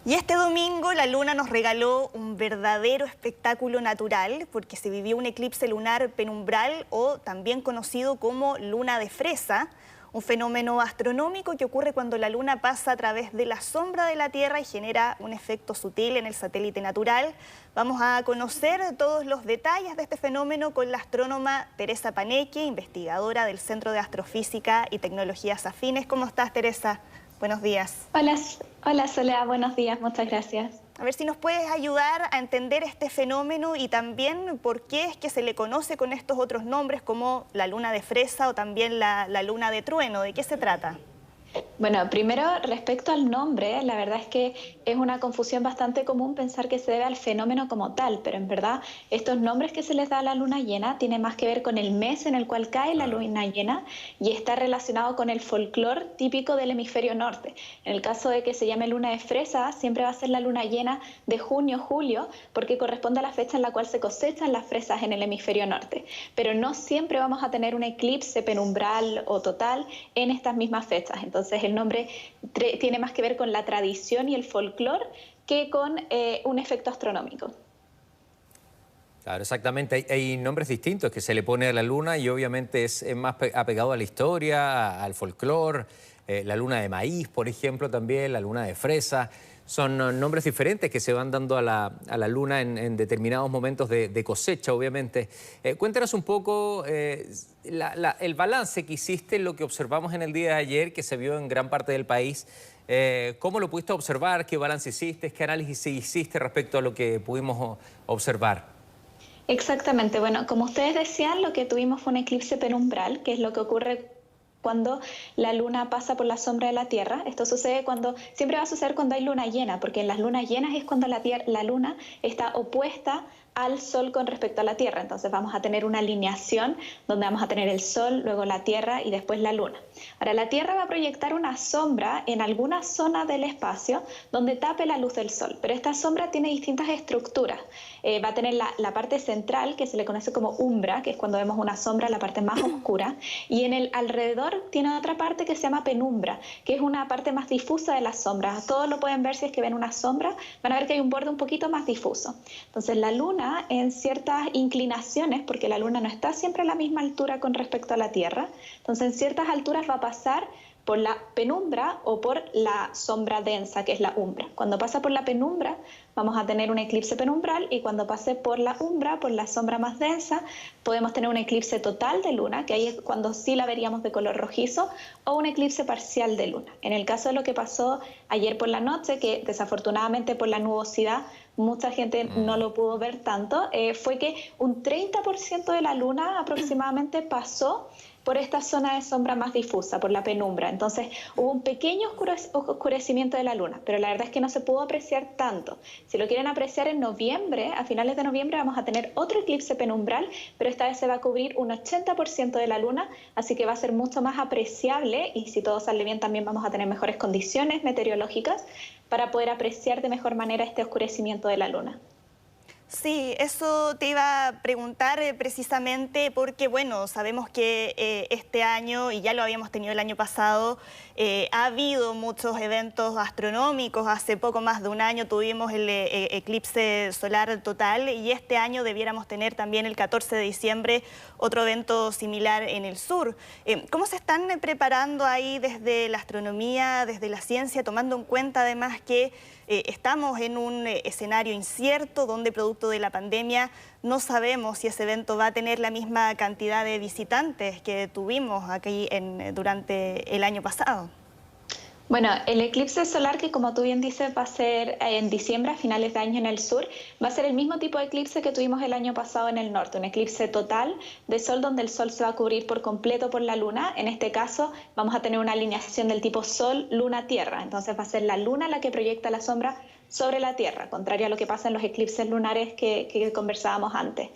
Y este domingo la luna nos regaló un verdadero espectáculo natural porque se vivió un eclipse lunar penumbral o también conocido como luna de fresa, un fenómeno astronómico que ocurre cuando la luna pasa a través de la sombra de la Tierra y genera un efecto sutil en el satélite natural. Vamos a conocer todos los detalles de este fenómeno con la astrónoma Teresa Paneque, investigadora del Centro de Astrofísica y Tecnologías Afines. ¿Cómo estás, Teresa? Buenos días. Hola Soledad, buenos días, muchas gracias. A ver si nos puedes ayudar a entender este fenómeno y también por qué es que se le conoce con estos otros nombres como la luna de fresa o también la luna de trueno. ¿De qué se trata? Bueno, primero respecto al nombre, la verdad es que es una confusión bastante común pensar que se debe al fenómeno como tal, pero en verdad estos nombres que se les da a la luna llena tienen más que ver con el mes en el cual cae la luna llena y está relacionado con el folclore típico del hemisferio norte. En el caso de que se llame luna de fresa, siempre va a ser la luna llena de junio-julio porque corresponde a la fecha en la cual se cosechan las fresas en el hemisferio norte, pero no siempre vamos a tener un eclipse penumbral o total en estas mismas fechas. Entonces el nombre tiene más que ver con la tradición y el folclore que con un efecto astronómico. Claro, exactamente. Hay nombres distintos que se le pone a la luna y obviamente es más apegado a la historia, al folclore. La luna de maíz, por ejemplo, también, la luna de fresa. Son nombres diferentes que se van dando a la luna en determinados momentos de cosecha, obviamente. Cuéntanos un poco el balance que hiciste en lo que observamos en el día de ayer, que se vio en gran parte del país. ¿Cómo lo pudiste observar? ¿Qué balance hiciste? ¿Qué análisis hiciste respecto a lo que pudimos observar? Exactamente. Bueno, como ustedes decían, lo que tuvimos fue un eclipse penumbral, que es lo que ocurre cuando la luna pasa por la sombra de la Tierra. Esto siempre va a suceder cuando hay luna llena, porque en las lunas llenas es cuando la luna está opuesta al Sol con respecto a la Tierra. Entonces vamos a tener una alineación donde vamos a tener el Sol, luego la Tierra y después la Luna. Ahora, la Tierra va a proyectar una sombra en alguna zona del espacio donde tape la luz del Sol, pero esta sombra tiene distintas estructuras. Va a tener la parte central, que se le conoce como umbra, que es cuando vemos una sombra, la parte más oscura, y en el alrededor tiene otra parte que se llama penumbra, que es una parte más difusa de las sombras. Todos lo pueden ver si es que ven una sombra, van a ver que hay un borde un poquito más difuso. Entonces la Luna, en ciertas inclinaciones, porque la luna no está siempre a la misma altura con respecto a la Tierra, entonces en ciertas alturas va a pasar por la penumbra o por la sombra densa, que es la umbra. Cuando pasa por la penumbra vamos a tener un eclipse penumbral y cuando pase por la umbra, por la sombra más densa, podemos tener un eclipse total de luna, que ahí es cuando sí la veríamos de color rojizo, o un eclipse parcial de luna. En el caso de lo que pasó ayer por la noche, que desafortunadamente por la nubosidad mucha gente no lo pudo ver tanto, fue que un 30% de la luna aproximadamente pasó por esta zona de sombra más difusa, por la penumbra. Entonces hubo un pequeño oscurecimiento de la luna, pero la verdad es que no se pudo apreciar tanto. Si lo quieren apreciar en noviembre, a finales de noviembre vamos a tener otro eclipse penumbral, pero esta vez se va a cubrir un 80% de la luna, así que va a ser mucho más apreciable y si todo sale bien también vamos a tener mejores condiciones meteorológicas para poder apreciar de mejor manera este oscurecimiento de la luna. Sí, eso te iba a preguntar precisamente porque, bueno, sabemos que este año, y ya lo habíamos tenido el año pasado, ha habido muchos eventos astronómicos. Hace poco más de un año tuvimos el eclipse solar total y este año debiéramos tener también el 14 de diciembre otro evento similar en el sur. ¿Cómo se están preparando ahí desde la astronomía, desde la ciencia, tomando en cuenta además que estamos en un escenario incierto donde producto de la pandemia no sabemos si ese evento va a tener la misma cantidad de visitantes que tuvimos aquí durante el año pasado? Bueno, el eclipse solar que como tú bien dices va a ser en diciembre, a finales de año en el sur, va a ser el mismo tipo de eclipse que tuvimos el año pasado en el norte, un eclipse total de sol donde el sol se va a cubrir por completo por la luna. En este caso vamos a tener una alineación del tipo sol, luna, tierra, entonces va a ser la luna la que proyecta la sombra sobre la Tierra, contrario a lo que pasa en los eclipses lunares que conversábamos antes.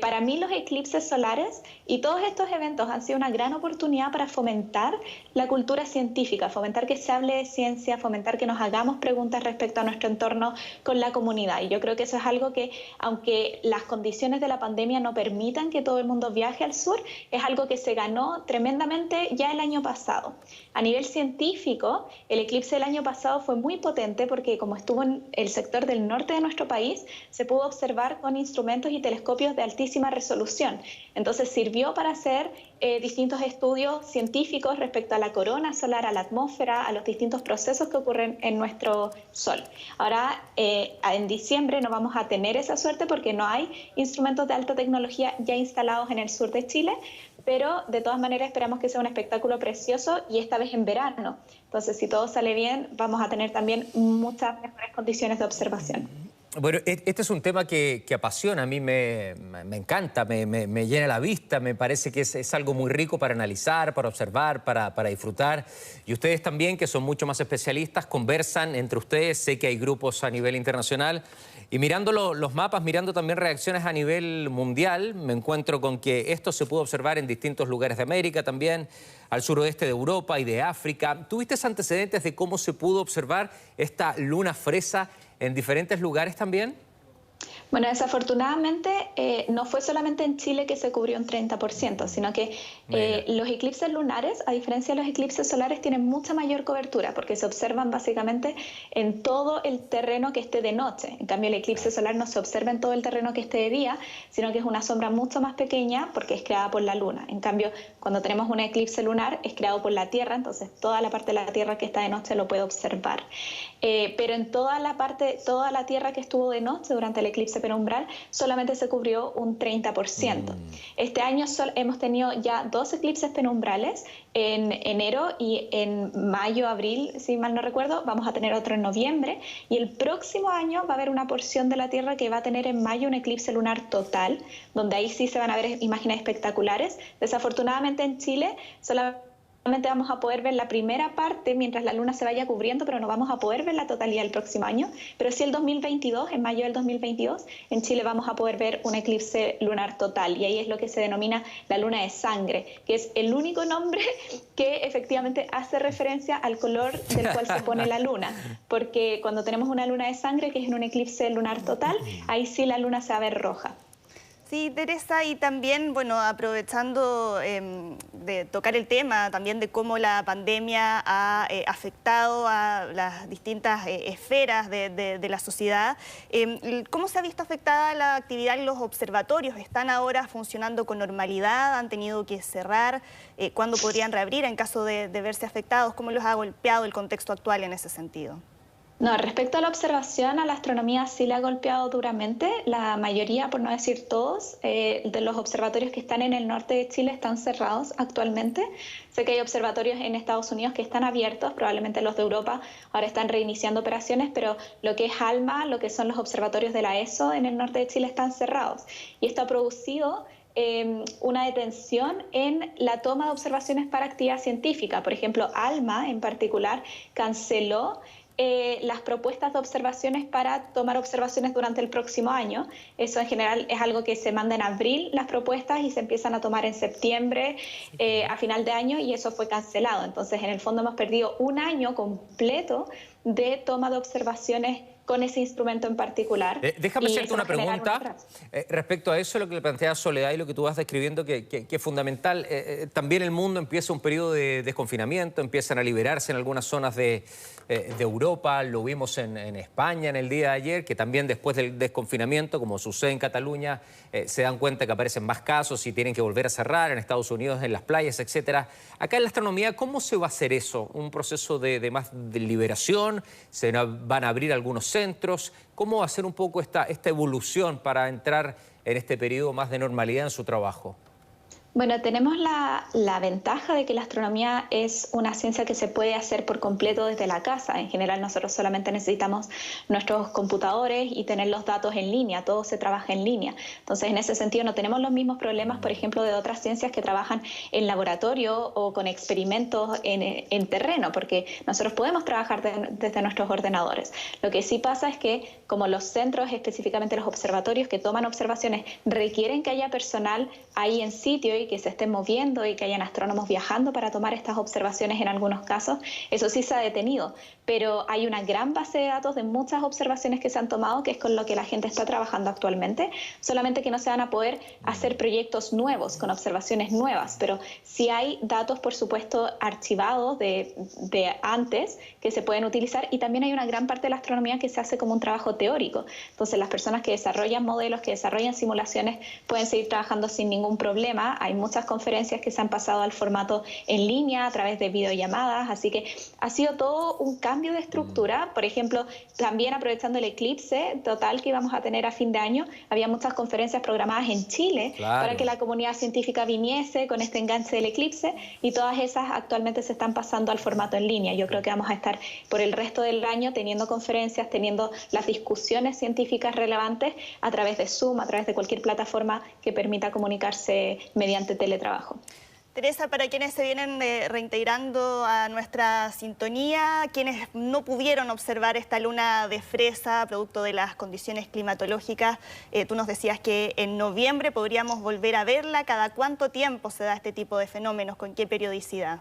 Para mí los eclipses solares y todos estos eventos han sido una gran oportunidad para fomentar la cultura científica, fomentar que se hable de ciencia, fomentar que nos hagamos preguntas respecto a nuestro entorno con la comunidad. Y yo creo que eso es algo que, aunque las condiciones de la pandemia no permitan que todo el mundo viaje al sur, es algo que se ganó tremendamente ya el año pasado. A nivel científico, el eclipse del año pasado fue muy potente porque como estuvo en el sector del norte de nuestro país, se pudo observar con instrumentos y telescopios de altísima resolución. Entonces sirvió para hacer distintos estudios científicos respecto a la corona solar, a la atmósfera, a los distintos procesos que ocurren en nuestro Sol. Ahora, en diciembre no vamos a tener esa suerte porque no hay instrumentos de alta tecnología ya instalados en el sur de Chile, pero de todas maneras esperamos que sea un espectáculo precioso y esta vez en verano. Entonces, si todo sale bien, vamos a tener también muchas mejores condiciones de observación. Bueno, este es un tema que apasiona, a mí me encanta, me llena la vista, me parece que es algo muy rico para analizar, para observar, para disfrutar. Y ustedes también, que son mucho más especialistas, conversan entre ustedes, sé que hay grupos a nivel internacional. Y mirando los mapas, mirando también reacciones a nivel mundial, me encuentro con que esto se pudo observar en distintos lugares de América también, al suroeste de Europa y de África. ¿Tuviste antecedentes de cómo se pudo observar esta luna fresa en diferentes lugares también? Bueno, desafortunadamente no fue solamente en Chile que se cubrió un 30%, sino que los eclipses lunares, a diferencia de los eclipses solares, tienen mucha mayor cobertura porque se observan básicamente en todo el terreno que esté de noche. En cambio, el eclipse solar no se observa en todo el terreno que esté de día, sino que es una sombra mucho más pequeña porque es creada por la luna. En cambio, cuando tenemos un eclipse lunar es creado por la Tierra, entonces toda la parte de la Tierra que está de noche lo puede observar. Pero en toda la Tierra que estuvo de noche durante el eclipse penumbral solamente se cubrió un 30%. Este año hemos tenido ya 2 eclipses penumbrales, en enero y en mayo, abril, si mal no recuerdo, vamos a tener otro en noviembre, y el próximo año va a haber una porción de la Tierra que va a tener en mayo un eclipse lunar total, donde ahí sí se van a ver imágenes espectaculares. Desafortunadamente en Chile solamente vamos a poder ver la primera parte mientras la luna se vaya cubriendo, pero no vamos a poder ver la totalidad el próximo año. Pero sí el 2022, en mayo del 2022, en Chile vamos a poder ver un eclipse lunar total. Y ahí es lo que se denomina la luna de sangre, que es el único nombre que efectivamente hace referencia al color del cual se pone la luna. Porque cuando tenemos una luna de sangre, que es en un eclipse lunar total, ahí sí la luna se va a ver roja. Sí, Teresa, y también, bueno, aprovechando de tocar el tema también de cómo la pandemia ha afectado a las distintas esferas de la sociedad, ¿cómo se ha visto afectada la actividad en los observatorios? ¿Están ahora funcionando con normalidad? ¿Han tenido que cerrar? ¿Cuándo podrían reabrir en caso de verse afectados? ¿Cómo los ha golpeado el contexto actual en ese sentido? No, respecto a la observación, a la astronomía sí le ha golpeado duramente. La mayoría, por no decir todos, de los observatorios que están en el norte de Chile están cerrados actualmente. Sé que hay observatorios en Estados Unidos que están abiertos, probablemente los de Europa ahora están reiniciando operaciones, pero lo que es ALMA, lo que son los observatorios de la ESO en el norte de Chile están cerrados. Y esto ha producido una detención en la toma de observaciones para actividad científica. Por ejemplo, ALMA en particular canceló las propuestas de observaciones para tomar observaciones durante el próximo año. Eso en general es algo que se manda en abril, las propuestas, y se empiezan a tomar en septiembre, a final de año, y eso fue cancelado. Entonces, en el fondo hemos perdido un año completo de toma de observaciones con ese instrumento en particular. Déjame hacerte una pregunta respecto a eso, lo que le plantea Soledad y lo que tú vas describiendo, que es fundamental. También el mundo empieza un periodo de desconfinamiento, empiezan a liberarse en algunas zonas de Europa, lo vimos en España en el día de ayer, que también después del desconfinamiento, como sucede en Cataluña, se dan cuenta que aparecen más casos y tienen que volver a cerrar, en Estados Unidos, en las playas, etcétera. Acá en la astronomía, ¿cómo se va a hacer eso? ¿Un proceso de más de liberación? ¿Se van a abrir algunos centros? ¿Cómo va a ser un poco esta evolución para entrar en este periodo más de normalidad en su trabajo? Bueno, tenemos la ventaja de que la astronomía es una ciencia que se puede hacer por completo desde la casa. En general, nosotros solamente necesitamos nuestros computadores y tener los datos en línea, todo se trabaja en línea. Entonces, en ese sentido, no tenemos los mismos problemas, por ejemplo, de otras ciencias que trabajan en laboratorio o con experimentos en terreno, porque nosotros podemos trabajar desde nuestros ordenadores. Lo que sí pasa es que, como los centros, específicamente los observatorios que toman observaciones, requieren que haya personal ahí en sitio y que se estén moviendo y que hayan astrónomos viajando para tomar estas observaciones en algunos casos, eso sí se ha detenido, pero hay una gran base de datos de muchas observaciones que se han tomado, que es con lo que la gente está trabajando actualmente, solamente que no se van a poder hacer proyectos nuevos, con observaciones nuevas, pero sí hay datos, por supuesto, archivados de antes que se pueden utilizar, y también hay una gran parte de la astronomía que se hace como un trabajo teórico. Entonces, las personas que desarrollan modelos, que desarrollan simulaciones, pueden seguir trabajando sin ningún problema. Hay muchas conferencias que se han pasado al formato en línea a través de videollamadas, así que ha sido todo un cambio de estructura. Por ejemplo, también aprovechando el eclipse total que íbamos a tener a fin de año, había muchas conferencias programadas en Chile para que la comunidad científica viniese con este enganche del eclipse, y todas esas actualmente se están pasando al formato en línea. Yo creo que vamos a estar por el resto del año teniendo conferencias, teniendo las discusiones científicas relevantes a través de Zoom, a través de cualquier plataforma que permita comunicarse mediante teletrabajo. Teresa, para quienes se vienen reintegrando a nuestra sintonía, quienes no pudieron observar esta luna de fresa producto de las condiciones climatológicas, tú nos decías que en noviembre podríamos volver a verla. ¿Cada cuánto tiempo se da este tipo de fenómenos? ¿Con qué periodicidad?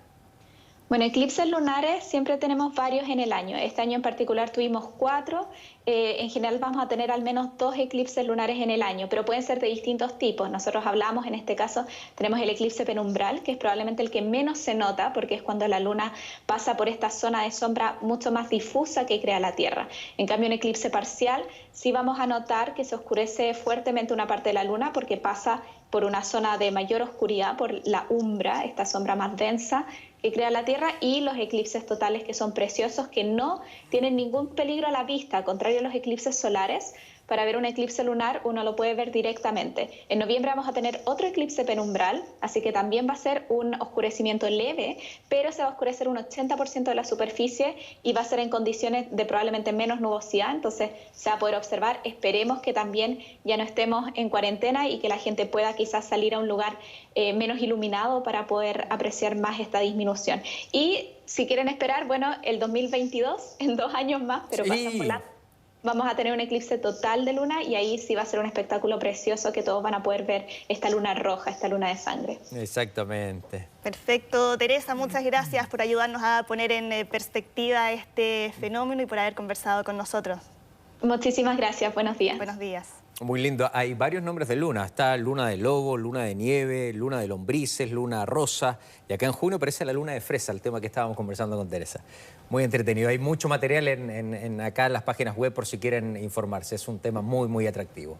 Bueno, eclipses lunares siempre tenemos varios en el año. Este año en particular tuvimos 4. En general vamos a tener al menos 2 eclipses lunares en el año, pero pueden ser de distintos tipos. Nosotros hablamos, en este caso, tenemos el eclipse penumbral, que es probablemente el que menos se nota, porque es cuando la luna pasa por esta zona de sombra mucho más difusa que crea la Tierra. En cambio, un eclipse parcial sí vamos a notar que se oscurece fuertemente una parte de la luna, porque pasa por una zona de mayor oscuridad, por la umbra, esta sombra más densa que crea la Tierra, y los eclipses totales, que son preciosos, que no tienen ningún peligro a la vista, al contrario de los eclipses solares. Para ver un eclipse lunar uno lo puede ver directamente. En noviembre vamos a tener otro eclipse penumbral, así que también va a ser un oscurecimiento leve, pero se va a oscurecer un 80% de la superficie y va a ser en condiciones de probablemente menos nubosidad, entonces se va a poder observar. Esperemos que también ya no estemos en cuarentena y que la gente pueda quizás salir a un lugar menos iluminado para poder apreciar más esta disminución. Y si quieren esperar, bueno, el 2022, en 2 años más, pero pasan volando, vamos a tener un eclipse total de luna, y ahí sí va a ser un espectáculo precioso que todos van a poder ver esta luna roja, esta luna de sangre. Exactamente. Perfecto. Teresa, muchas gracias por ayudarnos a poner en perspectiva este fenómeno y por haber conversado con nosotros. Muchísimas gracias. Buenos días. Buenos días. Muy lindo. Hay varios nombres de luna. Está luna de lobo, luna de nieve, luna de lombrices, luna rosa. Y acá en junio aparece la luna de fresa, el tema que estábamos conversando con Teresa. Muy entretenido. Hay mucho material acá en las páginas web por si quieren informarse. Es un tema muy, muy atractivo.